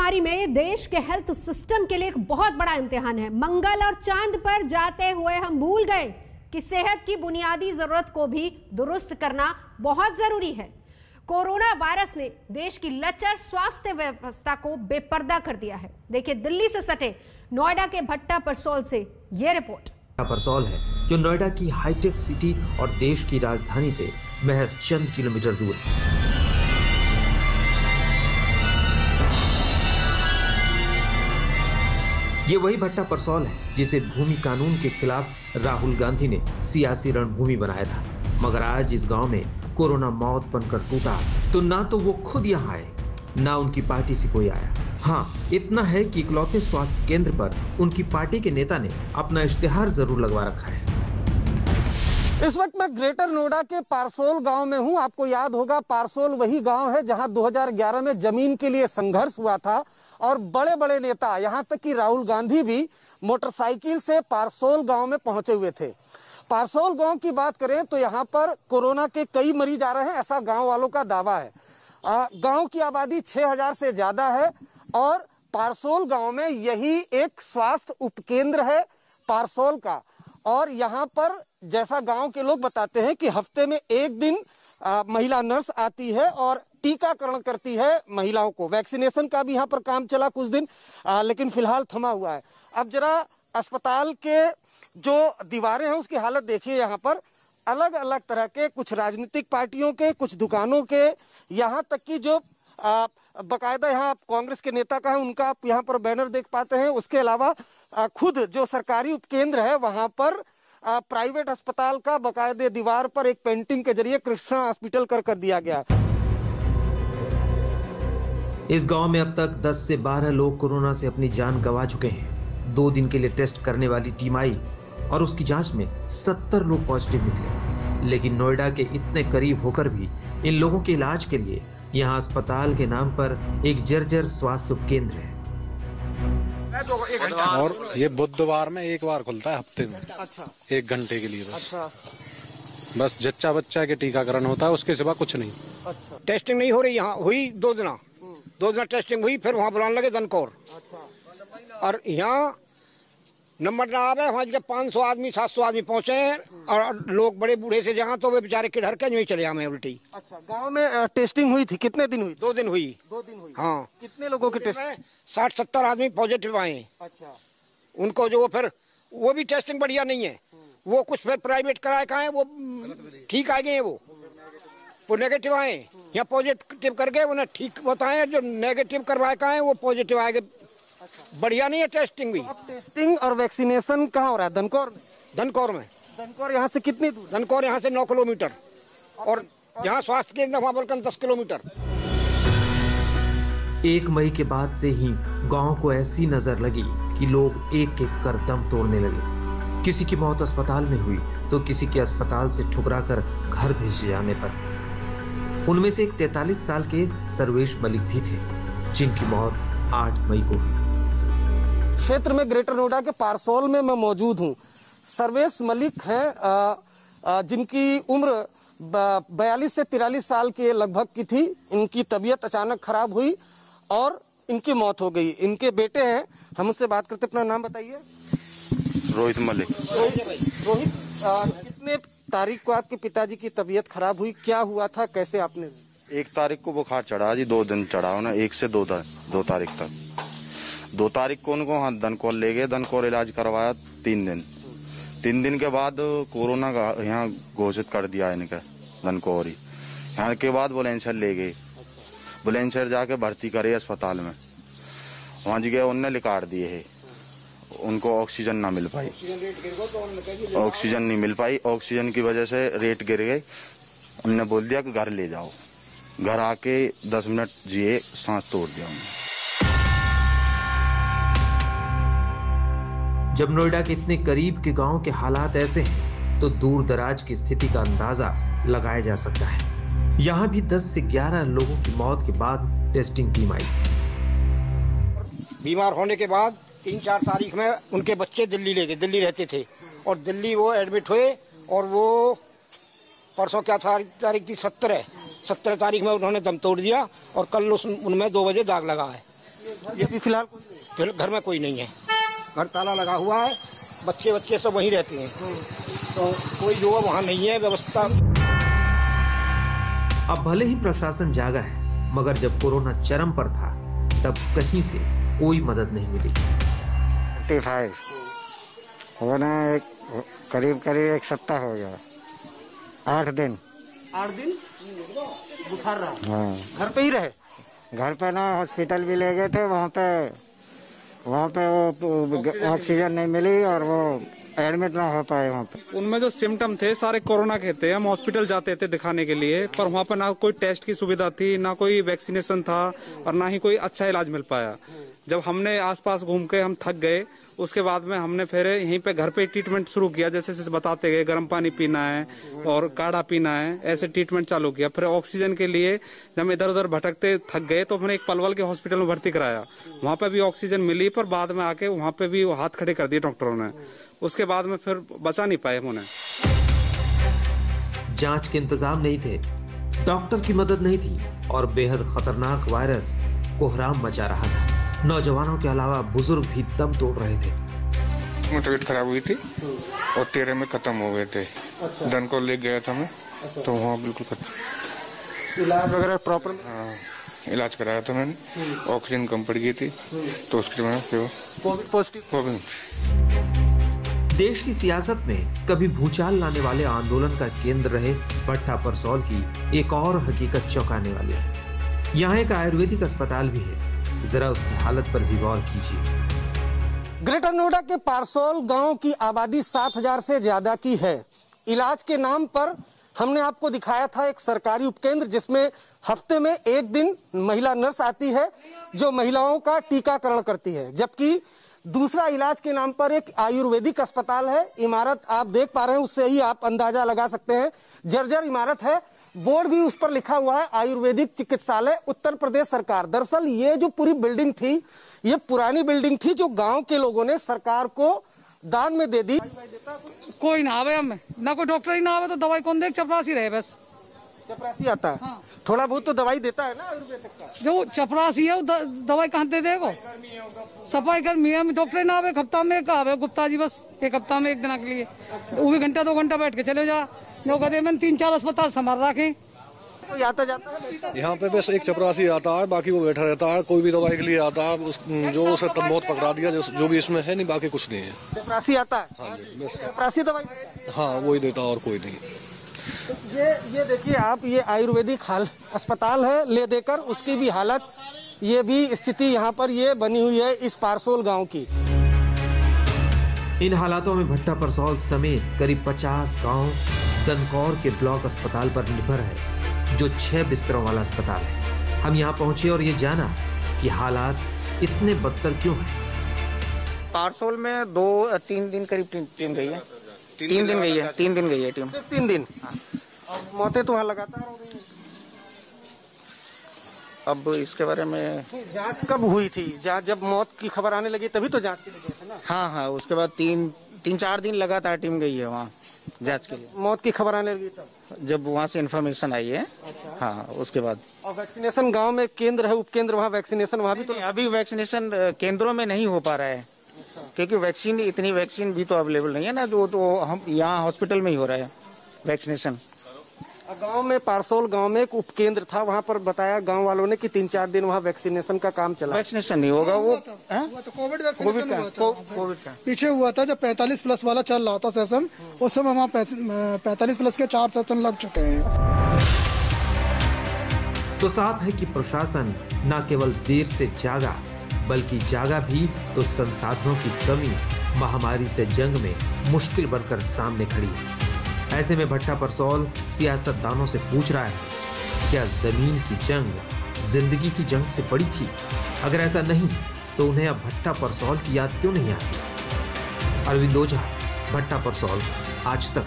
महामारी में देश के हेल्थ सिस्टम के लिए एक बहुत बड़ा इम्तिहान है। मंगल और चांद पर जाते हुए हम भूल गए कि सेहत की बुनियादी जरूरत को भी दुरुस्त करना बहुत जरूरी है। कोरोना वायरस ने देश की लचर स्वास्थ्य व्यवस्था को बेपर्दा कर दिया है। देखिए दिल्ली से सटे नोएडा के भट्टा परसोल से यह रिपोर्ट। परसोल है जो नोएडा की हाईटेक सिटी और देश की राजधानी से महज चंद किलोमीटर दूर है। ये वही भट्टा परसोल है जिसे भूमि कानून के खिलाफ राहुल गांधी ने सियासी रणभूमि बनाया था। मगर आज इस गांव में कोरोना मौत बनकर टूटा तो ना तो वो खुद यहाँ आए, ना उनकी पार्टी से कोई आया। हाँ, इतना है कि इकलौते स्वास्थ्य केंद्र पर उनकी पार्टी के नेता ने अपना इश्तिहार जरूर लगवा रखा है। इस वक्त मैं ग्रेटर नोएडा के पारसोल गांव में हूं। आपको याद होगा पारसोल वही गांव है जहां 2011 में जमीन के लिए संघर्ष हुआ था और बड़े बड़े नेता, यहां तक कि राहुल गांधी भी मोटरसाइकिल से पारसोल गांव में पहुंचे हुए थे। पारसोल गांव की बात करें तो यहां पर कोरोना के कई मरीज आ रहे हैं, ऐसा गांव वालों का दावा है। गांव की आबादी 6000 से ज्यादा है और पारसोल गांव में यही एक स्वास्थ्य उपकेंद्र है पारसोल का। और यहाँ पर जैसा गांव के लोग बताते हैं कि हफ्ते में एक दिन महिला नर्स आती है और टीकाकरण करती है महिलाओं को। वैक्सीनेशन का भी यहाँ पर काम चला कुछ दिन, लेकिन फिलहाल थमा हुआ है। अब जरा अस्पताल के जो दीवारें हैं उसकी हालत देखिए। यहाँ पर अलग अलग तरह के, कुछ राजनीतिक पार्टियों के, कुछ दुकानों के, यहाँ तक कि जो बकायदा यहाँ कांग्रेस के नेता का है उनका आप यहाँ पर बैनर देख पाते हैं। उसके अलावा खुद जो सरकारी उपकेंद्र है वहां पर प्राइवेट अस्पताल का बकायदे दीवार पर एक पेंटिंग के जरिए कृष्णा हॉस्पिटल कर दिया गया। इस गांव में अब तक 10 से 12 लोग कोरोना से अपनी जान गंवा चुके हैं। 2 दिन के लिए टेस्ट करने वाली टीम आई और उसकी जांच में 70 लोग पॉजिटिव निकले। लेकिन नोएडा के इतने करीब होकर भी इन लोगों के इलाज के लिए यहाँ अस्पताल के नाम पर एक जर्जर स्वास्थ्य उपकेंद्र है। और ये बुधवार में एक बार खुलता है हफ्ते में। अच्छा। 1 घंटे के लिए बस। अच्छा। बस जच्चा बच्चा के टीकाकरण होता है, उसके सिवा कुछ नहीं। अच्छा। टेस्टिंग नहीं हो रही यहाँ, हुई 2 दिन टेस्टिंग हुई, फिर वहाँ बुलाने लगे दनकौर। अच्छा। और यहाँ नंबर ना आवे, वहाँ 500 आदमी 700 आदमी पहुँचे हैं और लोग बड़े बूढ़े से जहाँ तो वे बेचारे किधर के नहीं चले हमें उल्टी। अच्छा। गांव में टेस्टिंग हुई थी, कितने दिन हुई? 2 दिन हुई। 2 दिन हुई। हाँ। कितने लोगों की टेस्टिंग? 60-70 आदमी पॉजिटिव आए। अच्छा। उनको जो फिर वो भी टेस्टिंग बढ़िया नहीं है, वो कुछ फिर प्राइवेट कराए का है, वो ठीक आ गए हैं, वो नेगेटिव आए। यहाँ पॉजिटिव करके उन्हें ठीक बताए, जो नेगेटिव करवाए का है वो पॉजिटिव आए। बढ़िया नहीं है टेस्टिंग भी। अब टेस्टिंग और वैक्सीनेशन कहाँ हो रहा है? दनकौर में। दनकौर यहाँ से कितनी दूर? दनकौर यहाँ से 9 किलोमीटर और यहाँ स्वास्थ्य केंद्र वहाँ बोलकर 10 किलोमीटर। 1 मई के बाद से ही गांव को ऐसी नजर लगी कि लोग एक एक कर दम तोड़ने लगे। किसी की मौत अस्पताल में हुई तो किसी के अस्पताल से ठुकराकर घर भेजे जाने पर। उनमें से एक 43 साल के सर्वेश मलिक भी थे जिनकी मौत 8 मई को हुई। क्षेत्र में ग्रेटर नोएडा के पारसोल में मैं मौजूद हूँ। सर्वेश मलिक हैं जिनकी उम्र 42 से 43 साल के लगभग की थी। इनकी तबीयत अचानक खराब हुई और इनकी मौत हो गई। इनके बेटे हैं, हम उनसे बात करते। अपना नाम बताइए। रोहित मलिक। रोहित, कितने तारीख को आपके पिताजी की तबीयत खराब हुई? क्या हुआ था, कैसे आपने? 1 तारीख को बुखार चढ़ा जी, 2 दिन चढ़ा ना, 1 से 2 तारीख तक। 2 तारीख को उनको हाँ दनकौर ले गए, दनकौर इलाज करवाया 3 दिन के बाद कोरोना का यहाँ घोषित कर दिया इनका दनकौर ही। यहाँ के बाद बुलंदशहर ले गए, बुलंदशहर जाके भर्ती करे अस्पताल में। वहाँ जी गए, उनने लिकाट दिए है, उनको ऑक्सीजन ना मिल पाई, ऑक्सीजन नहीं मिल पाई। ऑक्सीजन की वजह से रेट गिर गए। उनने बोल दिया कि घर ले जाओ। घर आके 10 मिनट जिए, सांस तोड़ दिया उन्होंने। जब नोएडा के इतने करीब के गांव के हालात ऐसे हैं तो दूर दराज की स्थिति का अंदाजा लगाया जा सकता है। यहाँ भी 10 से 11 लोगों की मौत के बाद टेस्टिंग टीम आई। बीमार होने के बाद 3-4 तारीख में उनके बच्चे दिल्ली ले गए, दिल्ली रहते थे और दिल्ली वो एडमिट हुए और वो परसों क्या तारीख थी? 17 तारीख में उन्होंने दम तोड़ दिया और कल उनमें 2 बजे दाग लगा है। ये भी फिलहाल फिर घर में कोई नहीं है, घर ताला लगा हुआ है, बच्चे सब वहीं रहते हैं, तो कोई जो है वहाँ नहीं है व्यवस्था। अब भले ही प्रशासन जागा है, मगर जब कोरोना चरम पर था तब कहीं से कोई मदद नहीं मिली। 55 होना करीब एक सप्ताह हो गया, 8 दिन बुखार रहा। हाँ, घर पे ही रहे? घर पे ना, हॉस्पिटल भी ले गए थे, वहाँ पे वो ऑक्सीजन नहीं मिली और वो एडमिट ना हो पाए वहाँ पे। उनमें जो सिम्टम थे सारे कोरोना के थे। हम हॉस्पिटल जाते थे दिखाने के लिए, पर वहाँ पर ना कोई टेस्ट की सुविधा थी, ना कोई वैक्सीनेशन था और ना ही कोई अच्छा इलाज मिल पाया। जब हमने आसपास घूम के हम थक गए, उसके बाद में हमने फिर यहीं पे घर पे ट्रीटमेंट शुरू किया। जैसे बताते गए, गर्म पानी पीना है और काढ़ा पीना है, ऐसे ट्रीटमेंट चालू किया। फिर ऑक्सीजन के लिए जब इधर उधर भटकते थक गए तो हमने एक पलवल के हॉस्पिटल में भर्ती कराया। वहाँ पे भी ऑक्सीजन मिली, पर बाद में आके वहाँ पे भी हाथ खड़े कर दिए डॉक्टरों ने। उसके बाद में फिर बचा नहीं पाए हम उन्हें। जांच के इंतजाम नहीं थे, डॉक्टर की मदद नहीं थी और बेहद खतरनाक वायरस कोहराम मचा रहा था। नौजवानों के अलावा बुजुर्ग भी दम तोड़ रहे थे। तबीयत खराब हुई थी और 13 में खत्म हो गए थे। धन को ले गया था मैं, तो वहाँ बिल्कुल खत्म। इलाज वगैरह प्रॉपर? हाँ, इलाज कराया था मैंने, ऑक्सीजन कम पड़ गई थी, तो उसके बाद कोविड पॉजिटिव। देश की सियासत में कभी भूचाल लाने वाले आंदोलन का केंद्र रहे भट्टा परसौल की एक और हकीकत चौंकाने वाली है। यहाँ एक आयुर्वेदिक अस्पताल भी है, जरा उसकी हालत पर भी गौर कीजिए। ग्रेटर नोएडा के पारसौल गांव की आबादी 7000 से ज्यादा की है। इलाज के नाम पर हमने आपको दिखाया था एक सरकारी उपकेंद्र, जिसमें हफ्ते में एक दिन महिला नर्स आती है जो महिलाओं का टीकाकरण करती है, जबकि दूसरा इलाज के नाम पर एक आयुर्वेदिक अस्पताल है। इमारत आप देख पा रहे हैं, उससे ही आप अंदाजा लगा सकते हैं, जर्जर इमारत है। बोर्ड भी उस पर लिखा हुआ है आयुर्वेदिक चिकित्सालय उत्तर प्रदेश सरकार। दरअसल ये जो पूरी बिल्डिंग थी, ये पुरानी बिल्डिंग थी जो गांव के लोगों ने सरकार को दान में दे दी। कोई ना आवे, हमें ना कोई डॉक्टर ही ना आवे तो दवाई कौन दे? चपरासी रहे बस। चपरासी आता है? हाँ। थोड़ा बहुत तो दवाई देता है ना आयुर्वेदिक का। जो चपरासी है वो दवाई कहाँ दे देगा? सफाई कर्मी है, डॉक्टर ना आवे, हफ्ता में एक आवे गुप्ता जी, बस एक हफ्ता में एक दिन के लिए, वो भी घंटा 2 घंटा बैठ के चले जा। जो कहते हैं 3-4 अस्पताल संभाल रखे। तो आता जाता है यहाँ पे बस एक चपरासी आता है, बाकी वो बैठा रहता है। कोई भी दवाई के लिए आता है, जो उसे तब मौत पकड़ा दिया, जो भी इसमें है नहीं, बाकी कुछ नहीं है। चपरासी आता है? हाँ जी, बस चपरासी दवाई? हाँ, वही देता और कोई नहीं। ये देखिए आप, ये आयुर्वेदिक अस्पताल है, ले देकर उसकी भी हालत, ये भी स्थिति यहाँ पर ये बनी हुई है इस पारसौल गांव की। इन हालातों में भट्टा परसौल समेत करीब 50 गांव दनकौर के ब्लॉक अस्पताल पर निर्भर है, जो 6 बिस्तरों वाला अस्पताल है। हम यहाँ पहुंचे और ये जाना कि हालात इतने बदतर क्यों हैं। पारसौल में 2-3 दिन करीब टीम गई है। 3 दिन गई है टीम। 3 दिन? और मौतें तो वहाँ लगातार हो रही हैं। अब इसके बारे में जांच कब हुई थी? जब मौत की खबर आने लगी तभी तो जांच के लिए गए थे ना? हाँ, उसके बाद 3-4 दिन लगातार टीम गई है वहाँ जांच के लिए। मौत की खबर आने लगी तब जब वहाँ से इन्फॉर्मेशन आई है। अच्छा। हाँ, उसके बाद। और वैक्सीनेशन गांव में केंद्र है, उपकेंद्र, वहाँ वैक्सीनेशन वहाँ भी तो? अभी वैक्सीनेशन केंद्रों में नहीं हो पा रहा है, क्योंकि इतनी वैक्सीन भी तो अवेलेबल नहीं है ना, जो तो हम यहाँ हॉस्पिटल में ही हो रहा है वैक्सीनेशन। गांव में, पारसौल गांव में एक उपकेंद्र था, वहाँ पर बताया गांव वालों ने कि 3-4 दिन वहाँ वैक्सीनेशन का काम चला। वैक्सीनेशन नहीं होगा वो तो कोविड वैक्सीनेशन कोविड का पीछे हुआ था जब 45 प्लस वाला चल रहा था सेशन, उस समय वहाँ 45 प्लस के 4 सेशन लग चुके हैं। तो साफ है कि प्रशासन न केवल देर से जागा, बल्कि जागा भी तो संसाधनों की कमी महामारी से जंग में मुश्किल बनकर सामने खड़ी है। ऐसे में भट्टा परसौल सियासतदानों से पूछ रहा है, क्या जमीन की जंग जिंदगी की जंग से बड़ी थी? अगर ऐसा नहीं तो उन्हें अब भट्टा परसौल की याद क्यों नहीं आती? अरविंद ओझा, भट्टा परसौल, आज तक।